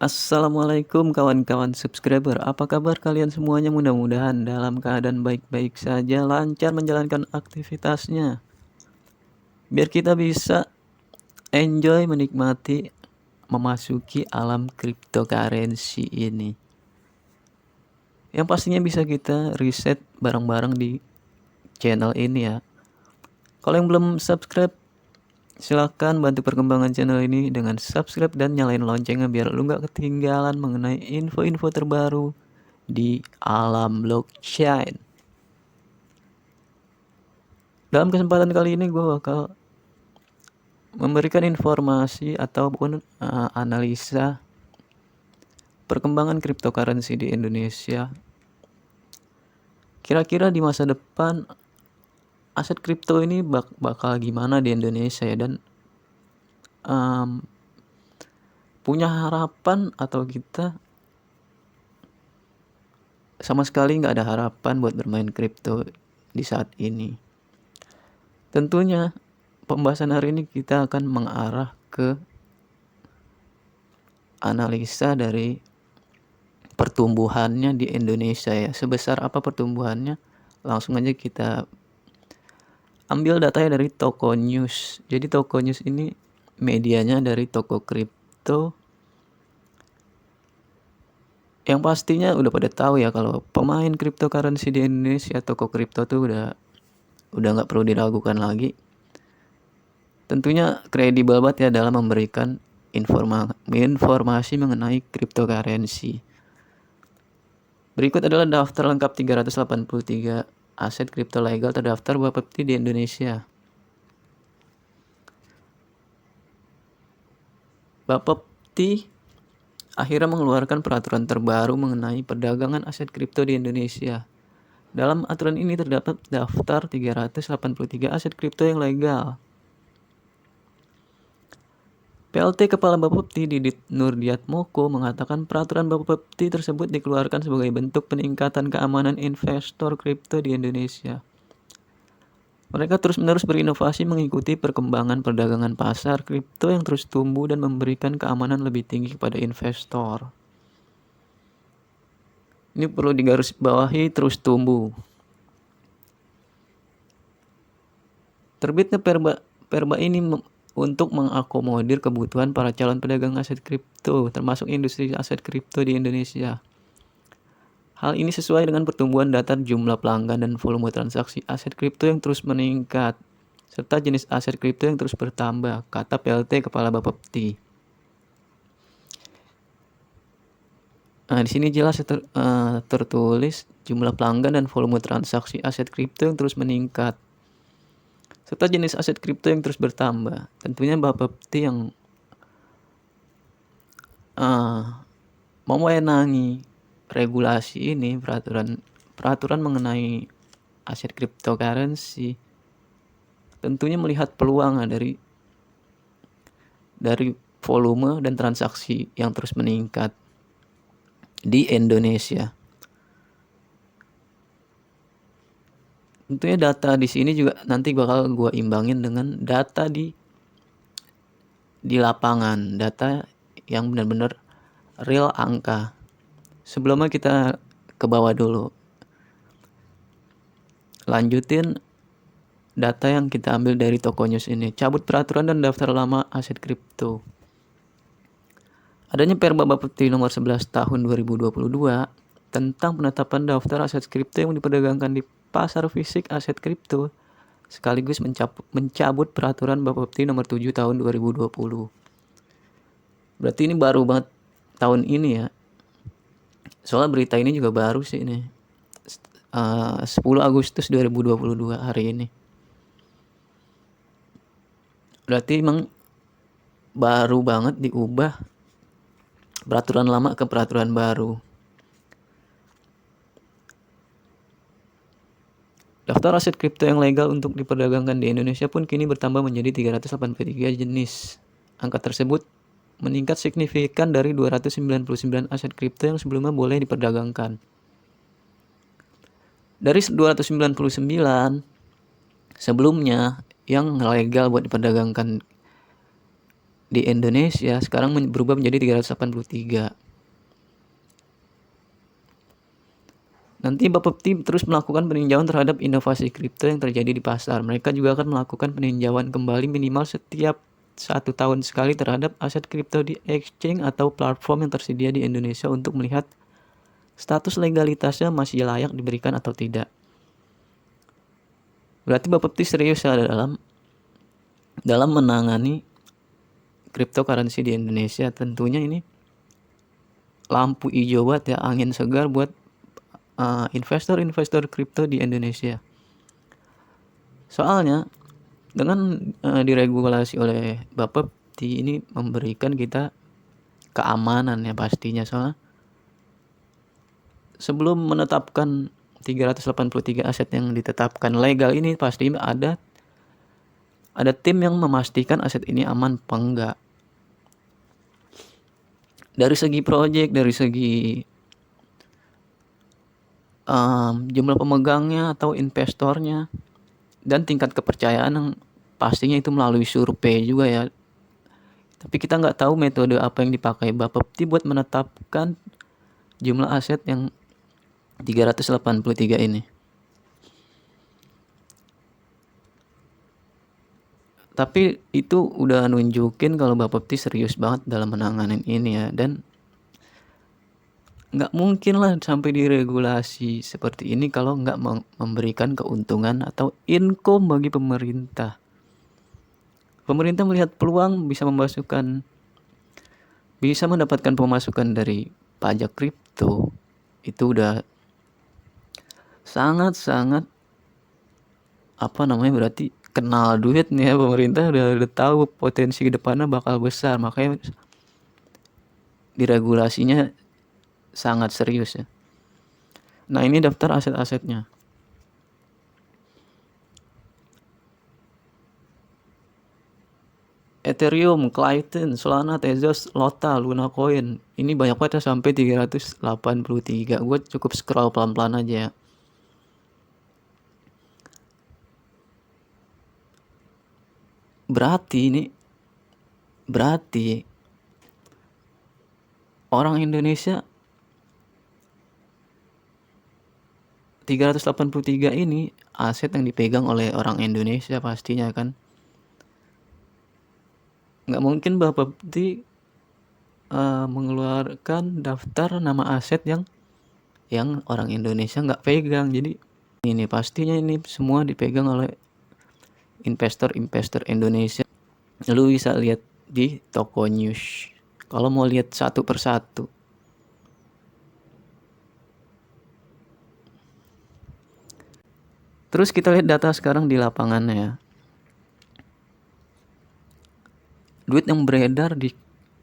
Assalamualaikum kawan-kawan subscriber. Apa kabar kalian semuanya? Mudah-mudahan dalam keadaan baik-baik saja, lancar menjalankan aktivitasnya. Biar kita bisa enjoy menikmati memasuki alam cryptocurrency ini. Yang pastinya bisa kita riset bareng-bareng di channel ini ya. Kalau yang belum subscribe, silahkan bantu perkembangan channel ini dengan subscribe dan nyalain loncengnya biar lu gak ketinggalan mengenai info-info terbaru di alam blockchain. Dalam kesempatan kali ini gue bakal memberikan informasi ataupun analisa perkembangan cryptocurrency di Indonesia. Kira-kira di masa depan aset kripto ini bakal gimana di Indonesia ya, dan punya harapan atau kita sama sekali nggak ada harapan buat bermain kripto di saat ini. Tentunya pembahasan hari ini kita akan mengarah ke analisa dari pertumbuhannya di Indonesia ya. Sebesar apa pertumbuhannya? Langsung aja kita ambil datanya dari Toko News. Jadi Toko News ini medianya dari toko kripto. Yang pastinya udah pada tahu ya kalau pemain cryptocurrency di Indonesia, toko kripto tuh udah nggak perlu diragukan lagi. Tentunya kredibel banget ya dalam memberikan informasi mengenai cryptocurrency. Berikut adalah daftar lengkap 383 aset kripto legal terdaftar Bapepti di Indonesia. Bapepti akhirnya mengeluarkan peraturan terbaru mengenai perdagangan aset kripto di Indonesia. Dalam aturan ini terdapat daftar 383 aset kripto yang legal. PLT Kepala Bapepti Didit Nurdiatmoko mengatakan peraturan Bapepti tersebut dikeluarkan sebagai bentuk peningkatan keamanan investor kripto di Indonesia. Mereka terus-menerus berinovasi mengikuti perkembangan perdagangan pasar kripto yang terus tumbuh dan memberikan keamanan lebih tinggi kepada investor. Ini perlu digarisbawahi, terus tumbuh. Terbitnya perba ini untuk mengakomodir kebutuhan para calon pedagang aset kripto, termasuk industri aset kripto di Indonesia. Hal ini sesuai dengan pertumbuhan data jumlah pelanggan dan volume transaksi aset kripto yang terus meningkat, serta jenis aset kripto yang terus bertambah, kata PLT Kepala Bapepti. Nah, di sini jelas tertulis jumlah pelanggan dan volume transaksi aset kripto yang terus meningkat, serta jenis aset kripto yang terus bertambah. Tentunya Bapepti yang mewenangi regulasi ini, peraturan mengenai aset cryptocurrency, tentunya melihat peluang dari volume dan transaksi yang terus meningkat di Indonesia. Tentunya data di sini juga nanti bakal gue imbangin dengan data di lapangan, data yang benar-benar real angka. Sebelumnya kita ke bawah dulu. Lanjutin data yang kita ambil dari Toko News ini. Cabut peraturan dan daftar lama aset kripto. Adanya Perba Bapepti nomor 11 tahun 2022 tentang penetapan daftar aset kripto yang diperdagangkan di pasar fisik aset kripto, sekaligus mencabut peraturan Bapepti nomor 7 tahun 2020. Berarti ini baru banget tahun ini ya. Soalnya berita ini juga baru sih ini. 10 Agustus 2022 hari ini. Berarti emang baru banget diubah peraturan lama ke peraturan baru. Daftar aset kripto yang legal untuk diperdagangkan di Indonesia pun kini bertambah menjadi 383 jenis. Angka tersebut meningkat signifikan dari 299 aset kripto yang sebelumnya boleh diperdagangkan. Dari 299 sebelumnya yang legal buat diperdagangkan di Indonesia sekarang berubah menjadi 383. Nanti Bapepti terus melakukan peninjauan terhadap inovasi kripto yang terjadi di pasar. Mereka juga akan melakukan peninjauan kembali minimal setiap 1 tahun sekali terhadap aset kripto di exchange atau platform yang tersedia di Indonesia untuk melihat status legalitasnya masih layak diberikan atau tidak. Berarti Bapepti serius ya dalam menangani cryptocurrency di Indonesia. Tentunya ini lampu hijau buat ya, angin segar buat investor-investor kripto di Indonesia. Soalnya dengan diregulasi oleh Bapepti ini memberikan kita keamanan ya pastinya. Soalnya sebelum menetapkan 383 aset yang ditetapkan legal ini pasti ada tim yang memastikan aset ini aman apa enggak. Dari segi project, dari segi jumlah pemegangnya atau investornya, dan tingkat kepercayaan yang pastinya itu melalui survei juga ya. Tapi kita nggak tahu metode apa yang dipakai Bapepti buat menetapkan jumlah aset yang 383 ini. Tapi itu udah nunjukin kalau Bapepti serius banget dalam menanganin ini ya. Dan nggak mungkin lah sampai diregulasi seperti ini kalau nggak memberikan keuntungan atau income bagi pemerintah. Pemerintah melihat peluang bisa mendapatkan pemasukan dari pajak kripto. Itu udah sangat berarti kenal duit nih ya, pemerintah udah tahu potensi kedepannya bakal besar, makanya diregulasinya sangat serius ya. Nah, ini daftar aset-asetnya. Ethereum, Clayton, Solana, Tezos, Lota, Luna Coin. Ini banyak banget ya, sampai 383. Gue cukup scroll pelan-pelan aja ya. Berarti orang Indonesia 383 ini aset yang dipegang oleh orang Indonesia pastinya kan. Nggak mungkin Bapepti mengeluarkan daftar nama aset yang orang Indonesia nggak pegang. Jadi ini pastinya ini semua dipegang oleh investor Indonesia. Lu bisa lihat di toko news kalau mau lihat satu persatu. Terus kita lihat data sekarang di lapangannya ya. Duit yang beredar di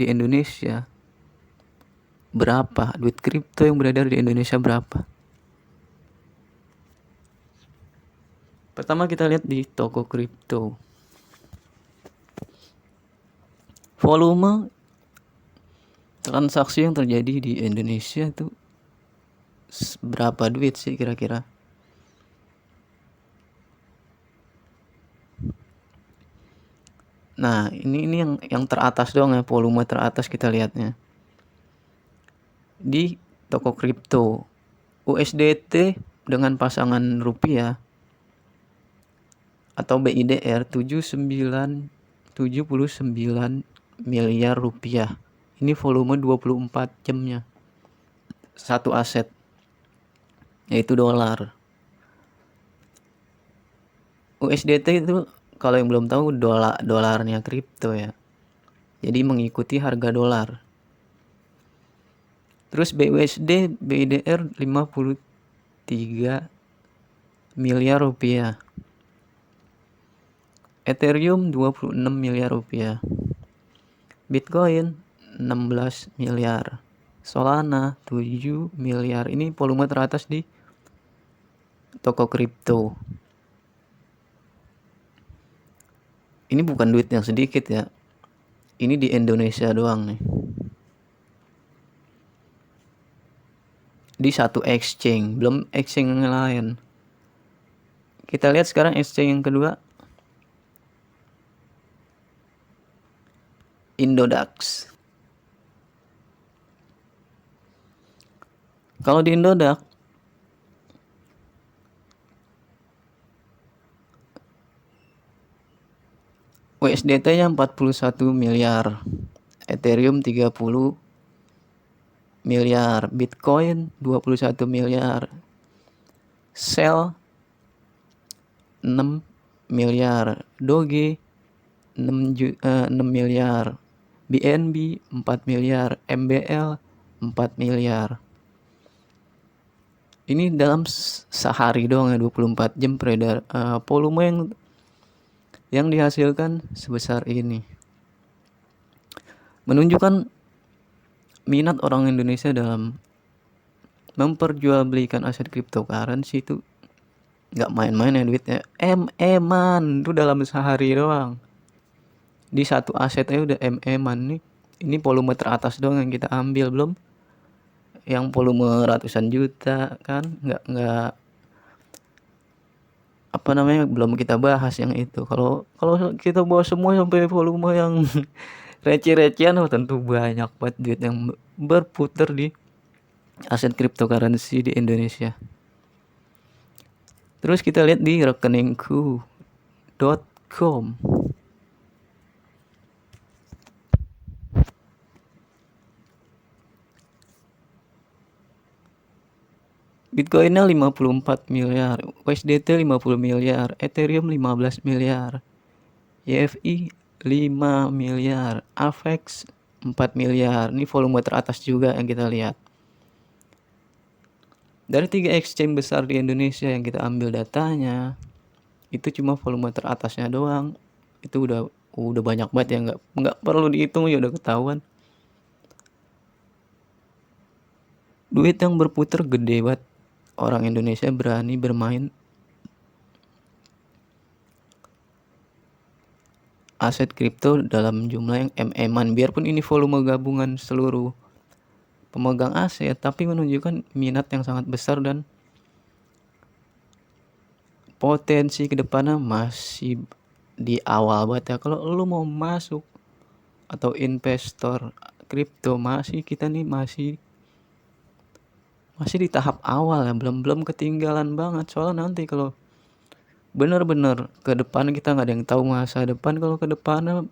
Indonesia berapa? Duit kripto yang beredar di Indonesia berapa? Pertama kita lihat di toko kripto. Volume transaksi yang terjadi di Indonesia itu berapa duit sih kira-kira? Nah, ini yang teratas doang ya, volume teratas kita lihatnya. Di toko kripto, USDT dengan pasangan rupiah atau BIDR 79 miliar rupiah. Ini volume 24 jamnya. Satu aset, yaitu dolar. USDT itu kalau yang belum tahu dolarnya kripto ya. Jadi mengikuti harga dolar. Terus BUSD BIDR 53 miliar rupiah. Ethereum 26 miliar rupiah. Bitcoin 16 miliar. Solana 7 miliar. Ini volume teratas di toko kripto. Ini bukan duit yang sedikit ya. Ini di Indonesia doang nih. Di satu exchange, belum exchange yang lain. Kita lihat sekarang exchange yang kedua. Indodax. Kalau di Indodax USDT-nya 41 miliar, Ethereum 30 miliar, Bitcoin 21 miliar, Shell 6 miliar, Doge 6 miliar, BNB 4 miliar, MBL 4 miliar. Ini dalam sehari doang ya, 24 jam beredar volume yang dihasilkan sebesar ini. Menunjukkan minat orang Indonesia dalam memperjualbelikan aset cryptocurrency itu nggak main-main ya duitnya. Man itu dalam sehari doang. Di satu aset aja udah man nih. Ini volume teratas doang yang kita ambil, belum yang volume ratusan juta kan, nggak apa namanya, belum kita bahas yang itu. Kalau kita bahas semua sampai volume yang receh-recehan, tentu banyak banget duit yang berputar di aset cryptocurrency di Indonesia. Terus kita lihat di rekeningku.com. Bitcoinnya 54 miliar, USDT 50 miliar, Ethereum 15 miliar, YFI 5 miliar, Avex 4 miliar. Ini volume teratas juga yang kita lihat. Dari 3 exchange besar di Indonesia yang kita ambil datanya, itu cuma volume teratasnya doang. Itu udah banyak banget ya, nggak perlu dihitung ya udah ketahuan. Duit yang berputar gede banget. Orang Indonesia berani bermain aset kripto dalam jumlah yang man. Biarpun ini volume gabungan seluruh pemegang aset, tapi menunjukkan minat yang sangat besar dan potensi kedepannya masih di awal banget ya. Kalau lu mau masuk atau investor kripto, kita nih masih di tahap awal ya, belum ketinggalan banget. Soalnya nanti kalau bener-bener ke depan, kita nggak ada yang tahu masa depan. Kalau ke depannya,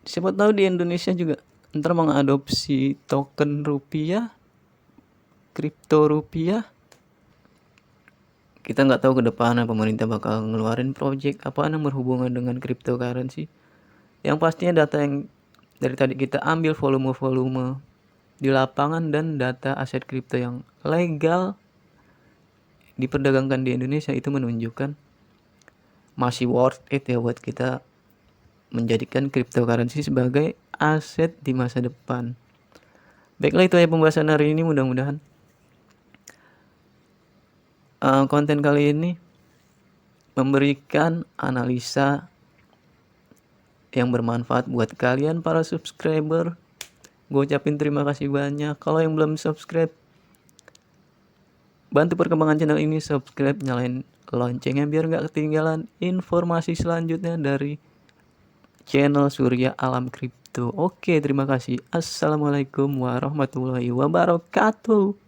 siapa tahu di Indonesia juga ntar mengadopsi token rupiah, kripto rupiah. Kita nggak tahu ke depannya pemerintah bakal ngeluarin project apa yang berhubungan dengan cryptocurrency. Yang pastinya data yang dari tadi kita ambil, volume di lapangan dan data aset kripto yang legal diperdagangkan di Indonesia, itu menunjukkan masih worth it ya buat kita menjadikan cryptocurrency sebagai aset di masa depan. Baiklah, itu ya pembahasan hari ini. Mudah-mudahan konten kali ini memberikan analisa yang bermanfaat buat kalian para subscriber. Gue ucapin terima kasih banyak. Kalau yang belum subscribe, bantu perkembangan channel ini, subscribe, nyalain loncengnya biar gak ketinggalan informasi selanjutnya dari channel Surya Alam Kripto. Oke, terima kasih. Assalamualaikum warahmatullahi wabarakatuh.